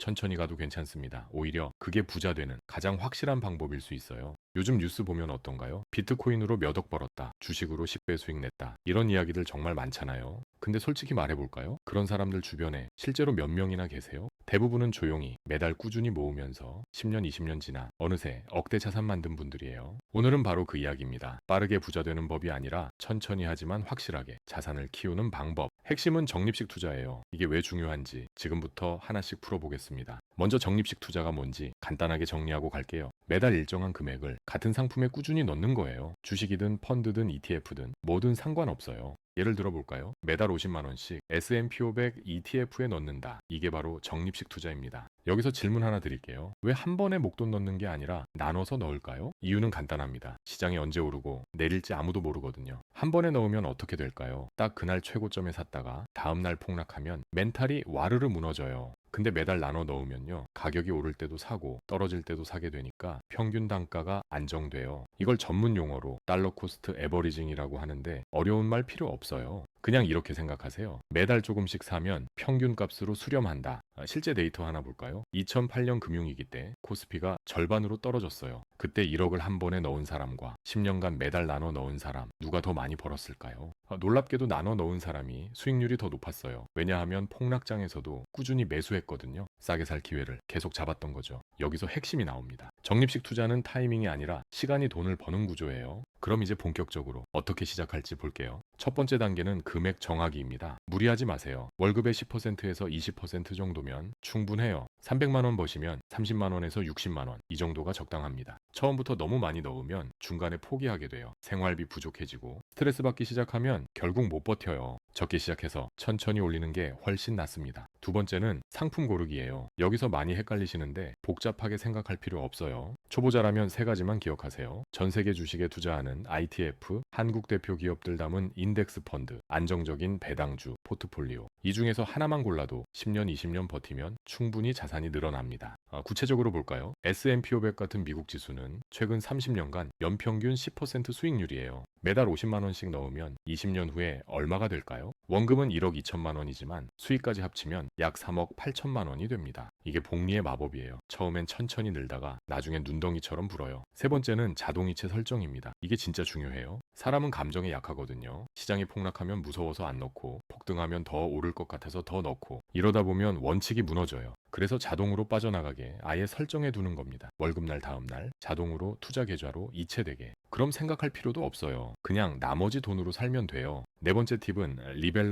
천천히 가도 괜찮습니다. 오히려 그게 부자 되는 가장 확실한 방법일 수 있어요. 요즘 뉴스 보면 어떤가요? 비트코인으로 몇 억 벌었다. 주식으로 10배 수익 냈다. 이런 이야기들 정말 많잖아요. 근데 솔직히 말해볼까요? 그런 사람들 주변에 실제로 몇 명이나 계세요? 대부분은 조용히 매달 꾸준히 모으면서 10년, 20년 지나 어느새 억대 자산 만든 분들이에요. 오늘은 바로 그 이야기입니다. 빠르게 부자 되는 법이 아니라 천천히 하지만 확실하게 자산을 키우는 방법. 핵심은 적립식 투자예요. 이게 왜 중요한지 지금부터 하나씩 풀어보겠습니다. 먼저 적립식 투자가 뭔지 간단하게 정리하고 갈게요. 매달 일정한 금액을 같은 상품에 꾸준히 넣는 거예요. 주식이든 펀드든 ETF든 뭐든 상관없어요. 예를 들어 볼까요? 매달 50만 원씩 S&P 500 ETF에 넣는다. 이게 바로 적립식 투자입니다. 여기서 질문 하나 드릴게요. 왜 한 번에 목돈 넣는 게 아니라 나눠서 넣을까요? 이유는 간단합니다. 시장이 언제 오르고 내릴지 아무도 모르거든요. 한 번에 넣으면 어떻게 될까요? 딱 그날 최고점에 샀다가 다음날 폭락하면 멘탈이 와르르 무너져요. 근데 매달 나눠 넣으면요. 가격이 오를 때도 사고 떨어질 때도 사게 되니까 평균 단가가 안정돼요. 이걸 전문 용어로 달러 코스트 에버리징이라고 하는데 어려운 말 필요 없어요. 그냥 이렇게 생각하세요. 매달 조금씩 사면 평균 값으로 수렴한다. 실제 데이터 하나 볼까요? 2008년 금융위기 때 코스피가 절반으로 떨어졌어요. 그때 1억을 한 번에 넣은 사람과 10년간 매달 나눠 넣은 사람 누가 더 많이 벌었을까요? 놀랍게도 나눠 넣은 사람이 수익률이 더 높았어요. 왜냐하면 폭락장에서도 꾸준히 매수했거든요. 싸게 살 기회를 계속 잡았던 거죠. 여기서 핵심이 나옵니다. 적립식 투자는 타이밍이 아니라 시간이 돈을 버는 구조예요. 그럼 이제 본격적으로 어떻게 시작할지 볼게요. 첫 번째 단계는 금액 정하기입니다. 무리하지 마세요. 월급의 10%에서 20% 정도면 충분해요. 300만 원 버시면 30만 원에서 60만 원 이 정도가 적당합니다. 처음부터 너무 많이 넣으면 중간에 포기하게 돼요. 생활비 부족해지고 스트레스 받기 시작하면 결국 못 버텨요. 적게 시작해서 천천히 올리는 게 훨씬 낫습니다. 두 번째는 상품 고르기예요. 여기서 많이 헷갈리시는데 복잡하게 생각할 필요 없어요. 초보자라면 세 가지만 기억하세요. 전 세계 주식에 투자하는 ITF, 한국 대표 기업들 담은 인덱스 펀드, 안정적인 배당주, 포트폴리오. 이 중에서 하나만 골라도 10년, 20년 버티면 충분히 자산이 늘어납니다. 구체적으로 볼까요? S&P 500 같은 미국 지수는 최근 30년간 연평균 10% 수익률이에요. 매달 50만 원씩 넣으면 20년 후에 얼마가 될까요? 원금은 1억 2천만 원이지만 수익까지 합치면 약 3억 8천만 원이 됩니다. 이게 복리의 마법이에요. 처음엔 천천히 늘다가 나중엔 눈덩이처럼 불어요. 세 번째는 자동이체 설정입니다. 이게 진짜 중요해요. 사람은 감정에 약하거든요. 시장이 폭락하면 무서워서 안 넣고 폭등하면 더 오를 것 같아서 더 넣고 이러다 보면 원칙이 무너져요. 그래서 자동으로 빠져나가게 아예 설정해 두는 겁니다. 월급날 다음날 자동으로 투자 계좌로 이체되게. 그럼 생각할 필요도 없어요. 그냥 나머지 돈으로 살면 돼요. 네 번째 팁은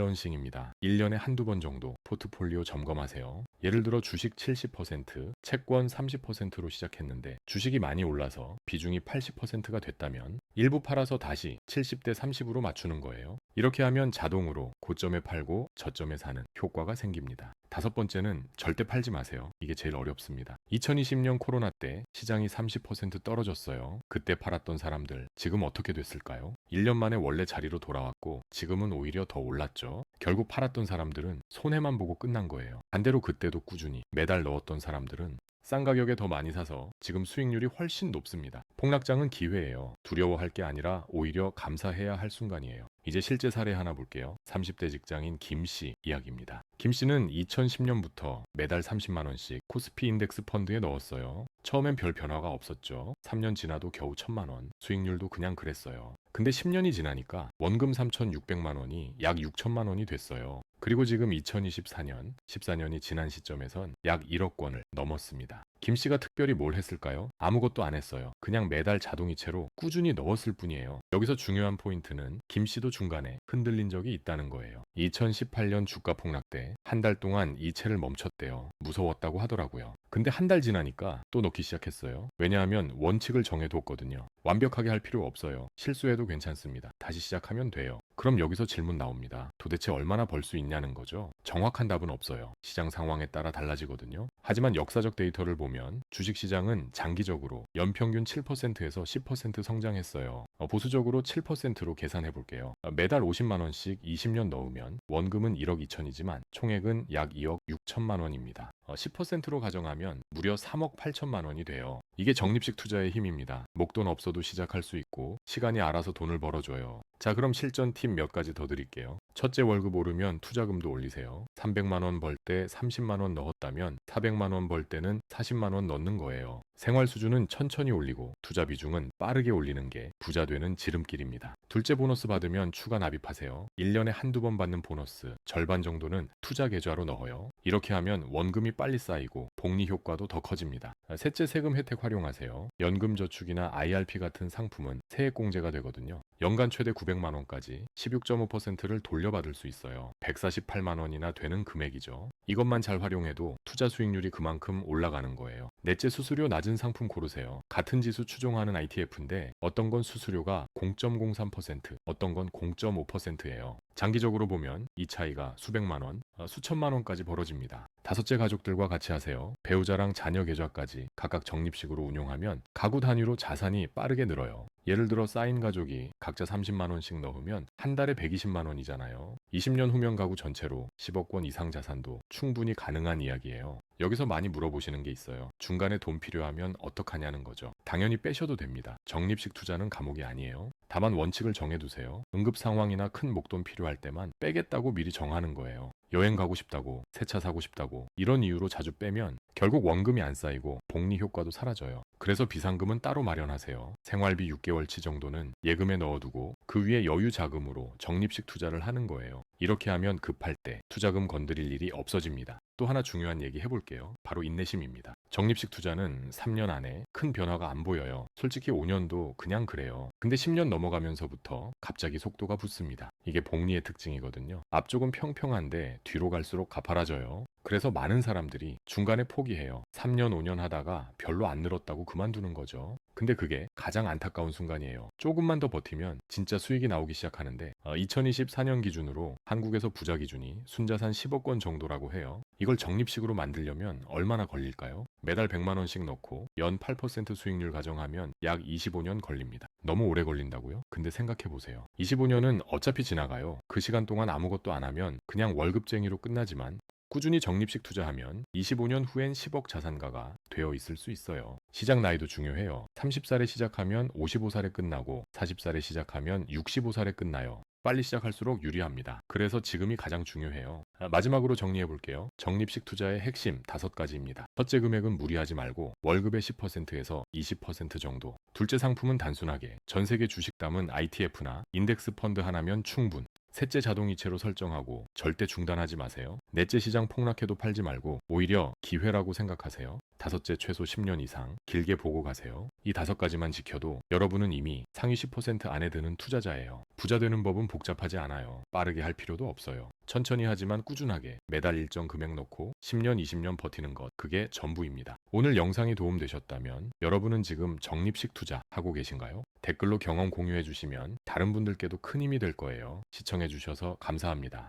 리밸런싱입니다. 1년에 한두 번 정도 포트폴리오 점검하세요. 예를 들어 주식 70%, 채권 30%로 시작했는데 주식이 많이 올라서 비중이 80%가 됐다면 일부 팔아서 다시 70대 30으로 맞추는 거예요. 이렇게 하면 자동으로 고점에 팔고 저점에 사는 효과가 생깁니다. 다섯 번째는 절대 팔지 마세요. 이게 제일 어렵습니다. 2020년 코로나 때 시장이 30% 떨어졌어요. 그때 팔았던 사람들 지금 어떻게 됐을까요? 1년 만에 원래 자리로 돌아왔고 지금은 오히려 더 올랐죠. 결국 팔았던 사람들은 손해만 보고 끝난 거예요. 반대로 그때도 꾸준히 매달 넣었던 사람들은 싼 가격에 더 많이 사서 지금 수익률이 훨씬 높습니다. 폭락장은 기회예요. 두려워할 게 아니라 오히려 감사해야 할 순간이에요. 이제 실제 사례 하나 볼게요. 30대 직장인 김 씨 이야기입니다. 김 씨는 2010년부터 매달 30만 원씩 코스피 인덱스 펀드에 넣었어요. 처음엔 별 변화가 없었죠. 3년 지나도 겨우 1000만 원. 수익률도 그냥 그랬어요. 근데 10년이 지나니까 원금 3,600만 원이 약 6천만 원이 됐어요. 그리고 지금 2024년, 14년이 지난 시점에선 약 1억 원을 넘었습니다. 김 씨가 특별히 뭘 했을까요? 아무것도 안 했어요. 그냥 매달 자동이체로 꾸준히 넣었을 뿐이에요. 여기서 중요한 포인트는 김 씨도 중간에 흔들린 적이 있다는 거예요. 2018년 주가 폭락 때 한 달 동안 이체를 멈췄대요. 무서웠다고 하더라고요. 근데 한 달 지나니까 또 넣기 시작했어요. 왜냐하면 원칙을 정해뒀거든요. 완벽하게 할 필요 없어요. 실수해도 괜찮습니다. 다시 시작하면 돼요. 그럼 여기서 질문 나옵니다. 도대체 얼마나 벌 수 있냐는 거죠. 정확한 답은 없어요. 시장 상황에 따라 달라지거든요. 하지만 역사적 데이터를 보면 보면 주식시장은 장기적으로 연평균 7%에서 10% 성장했어요. 보수적으로 7%로 계산해 볼게요. 매달 50만 원씩 20년 넣으면 원금은 1억 2천이지만 총액은 약 2억 6천만 원입니다. 10%로 가정하면 무려 3억 8천만 원이 돼요. 이게 적립식 투자의 힘입니다. 목돈 없어도 시작할 수 있고 시간이 알아서 돈을 벌어줘요. 자, 그럼 실전 팁 몇 가지 더 드릴게요. 첫째, 월급 오르면 투자금도 올리세요. 300만 원 벌 때 30만 원 넣었다면 400만 원 벌 때는 40만 원 넣는 거예요. 생활 수준은 천천히 올리고 투자 비중은 빠르게 올리는 게 부자 되는 지름길입니다. 둘째, 보너스 받으면 추가 납입하세요. 1년에 한두 번 받는 보너스 절반 정도는 투자 계좌로 넣어요. 이렇게 하면 원금이 빨리 쌓이고 복리 효과도 더 커집니다. 셋째, 세금 혜택 활용하세요. 연금저축이나 IRP 같은 상품은 세액공제가 되거든요. 연간 최대 900만 원까지 16.5%를 돌려받을 수 있어요. 148만 원이나 되는 금액이죠. 이것만 잘 활용해도 투자 수익률이 그만큼 올라가는 거예요. 넷째, 수수료 낮은 상품 고르세요. 같은 지수 추종하는 ITF인데 어떤 건 수수료가 0.03%, 어떤 건 0.5%예요. 장기적으로 보면 이 차이가 수백만 원, 수천만 원까지 벌어집니다. 다섯째, 가족들과 같이 하세요. 배우자랑 자녀 계좌까지 각각 적립식으로 운용하면 가구 단위로 자산이 빠르게 늘어요. 예를 들어 쌓인 가족이 각자 30만 원씩 넣으면 한 달에 120만 원이잖아요. 20년 후면 가구 전체로 10억 원 이상 자산도 충분히 가능한 이야기예요. 여기서 많이 물어보시는 게 있어요. 중간에 돈 필요하면 어떡하냐는 거죠. 당연히 빼셔도 됩니다. 적립식 투자는 감옥이 아니에요. 다만 원칙을 정해두세요. 응급 상황이나 큰 목돈 필요할 때만 빼겠다고 미리 정하는 거예요. 여행 가고 싶다고, 새 차 사고 싶다고 이런 이유로 자주 빼면 결국 원금이 안 쌓이고 복리 효과도 사라져요. 그래서 비상금은 따로 마련하세요. 생활비 6개월치 정도는 예금에 넣어두고 그 위에 여유 자금으로 적립식 투자를 하는 거예요. 이렇게 하면 급할 때 투자금 건드릴 일이 없어집니다. 또 하나 중요한 얘기 해볼게요. 바로 인내심입니다. 적립식 투자는 3년 안에 큰 변화가 안 보여요. 솔직히 5년도 그냥 그래요. 근데 10년 넘어가면서부터 갑자기 속도가 붙습니다. 이게 복리의 특징이거든요. 앞쪽은 평평한데 뒤로 갈수록 가파라져요. 그래서 많은 사람들이 중간에 포기해요. 3년, 5년 하다가 별로 안 늘었다고 그만두는 거죠. 근데 그게 가장 안타까운 순간이에요. 조금만 더 버티면 진짜 수익이 나오기 시작하는데 2024년 기준으로 한국에서 부자 기준이 순자산 10억 원 정도라고 해요. 이걸 적립식으로 만들려면 얼마나 걸릴까요? 매달 100만 원씩 넣고 연 8% 수익률 가정하면 약 25년 걸립니다. 너무 오래 걸린다고요? 근데 생각해보세요. 25년은 어차피 지나가요. 그 시간 동안 아무것도 안 하면 그냥 월급쟁이로 끝나지만 꾸준히 적립식 투자하면 25년 후엔 10억 자산가가 되어 있을 수 있어요. 시작 나이도 중요해요. 30살에 시작하면 55살에 끝나고 40살에 시작하면 65살에 끝나요. 빨리 시작할수록 유리합니다. 그래서 지금이 가장 중요해요. 마지막으로 정리해 볼게요. 적립식 투자의 핵심 5가지입니다. 첫째, 금액은 무리하지 말고 월급의 10%에서 20% 정도. 둘째, 상품은 단순하게 전 세계 주식 담은 ITF나 인덱스 펀드 하나면 충분. 셋째, 자동이체로 설정하고 절대 중단하지 마세요. 넷째, 시장 폭락해도 팔지 말고 오히려 기회라고 생각하세요. 다섯째, 최소 10년 이상 길게 보고 가세요. 이 5가지만 지켜도 여러분은 이미 상위 10% 안에 드는 투자자예요. 부자 되는 법은 복잡하지 않아요. 빠르게 할 필요도 없어요. 천천히 하지만 꾸준하게 매달 일정 금액 넣고 10년, 20년 버티는 것, 그게 전부입니다. 오늘 영상이 도움되셨다면 여러분은 지금 적립식 투자 하고 계신가요? 댓글로 경험 공유해 주시면 다른 분들께도 큰 힘이 될 거예요. 시청해 주셔서 감사합니다.